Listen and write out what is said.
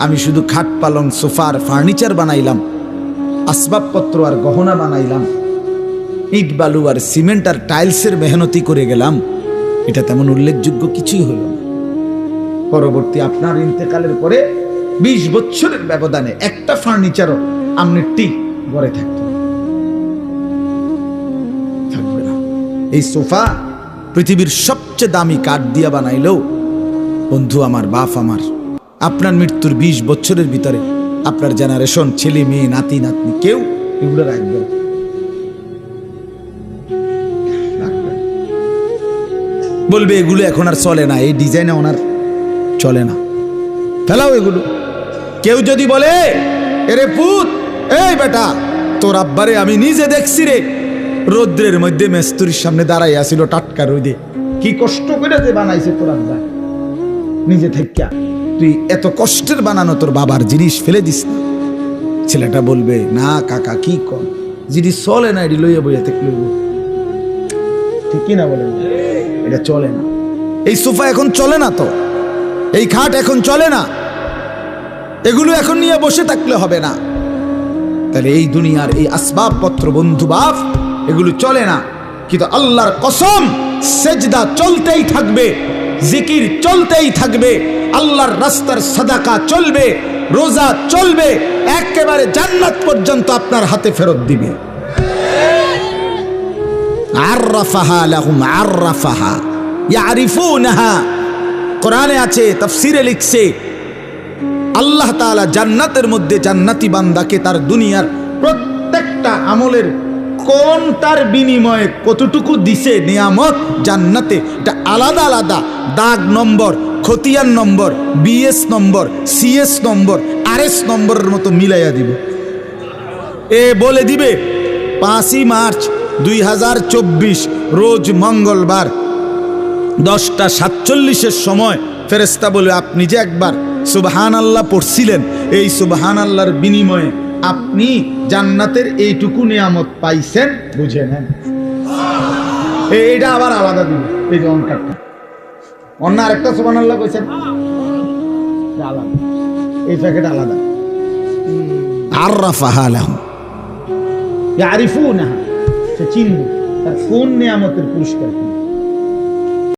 আমি শুধু খাট পালং সোফার ফার্নিচার বানাইলাম, আসবাবপত্র আর গহনা বানাইলাম, ইট বালু আর সিমেন্ট আর টাইলসের মেহনতি করে গেলাম, এটা তেমন উল্লেখযোগ্য কিছুই হলো না। পরবর্তী আপনার ইন্তেকালের পরে 20 বছরের ব্যবধানে একটা ফার্নিচারও আমনের টিক গড়ে থাকবে না। এই সোফা পৃথিবীর সবচেয়ে দামি কাঠ দিয়া বানাইলেও বন্ধু আমার, বাপ আমার, আপনার মৃত্যুর 20 বছরের ভিতরে আপনার জেনারেশন, ছেলে মেয়ে, নাতি নাতনি কেউ এগুলো রাখবে না। বলবে এগুলো এখন আর চলে না, এই ডিজাইনে ওনার চলে না, ফেলাও এগুলো। কেউ যদি বলে এরে পুত, এই বেটা, তোর আব্বারে আমি নিজে দেখছি রে, রৌদ্রের মধ্যে মেস্তুরির সামনে দাঁড়াই আসিল টাটকা রোদে, কি কষ্ট করে যে বানাইছে তোর আব্বা, নিজে থেকে তুই এত কষ্টের বানানো তোর বাবার জিনিস ফেলে দিস না। ছেলেটা বলবে না কাকা কি কর, জিনিস চলে না, এটি লইয়া বইয়া থেকে লইব, ঠিক কি না বলেন? এটা চলে না, এই সোফা এখন চলে না, তো এই খাট এখন চলে না, এগুলো এখন নিয়ে বসে থাকলে হবে না। তাহলে এই দুনিয়ার এই আসবাবপত্র বন্ধু বাপ এগুলো চলে না, কিন্তু আল্লাহর কসম সেজদা চলতেই থাকবে, জিকির চলতেই থাকবে, আল্লাহর রাস্তার সাদাকা চলবে, রোজা চলবে, একেবারে জান্নাত পর্যন্ত আপনার হাতে ফেরত দিবে। আররাফাহা লাহুম আররাফাহা ইয়ারিফুনাহা, কোরআনে আছে, তাফসীরে লিখছে আল্লাহ তাআলা জান্নাতের মধ্যে জান্নাতি বান্দাকে তার দুনিয়ার প্রত্যেকটা আমলের কোনটার বিনিময়ে কতটুকু দিছে নিয়ামত জান্নাতে, এটা আলাদা আলাদা দাগ নম্বর, খতিয়ান নম্বর, বিএস নম্বর, সিএস নম্বর, আরএস নম্বরের মতো মিলাইয়া দিব। এ বলে দিবে 5ই মার্চ 2024 রোজ মঙ্গলবার 10:47 সময় ফেরেশতা বলে আপনি যে একবার সুবহানাল্লাহ পড়ছিলেন, এই সুবহানাল্লাহর বিনিময়ে আপনি জান্নাতের এইটুকু নিয়ামত পাইছেন, বুঝে নেন। এইটা আবার আলাদা দিন, এই যে অঙ্কটা অন্য আরেকটা সুবহানাল্লাহ কইছেন আলাদা, এই প্যাকেট আলাদা। আররাফাহা লাহুম ইয়ারিফুনাহা, সে চিনবে তার কোন নিয়ামতের পুরস্কার।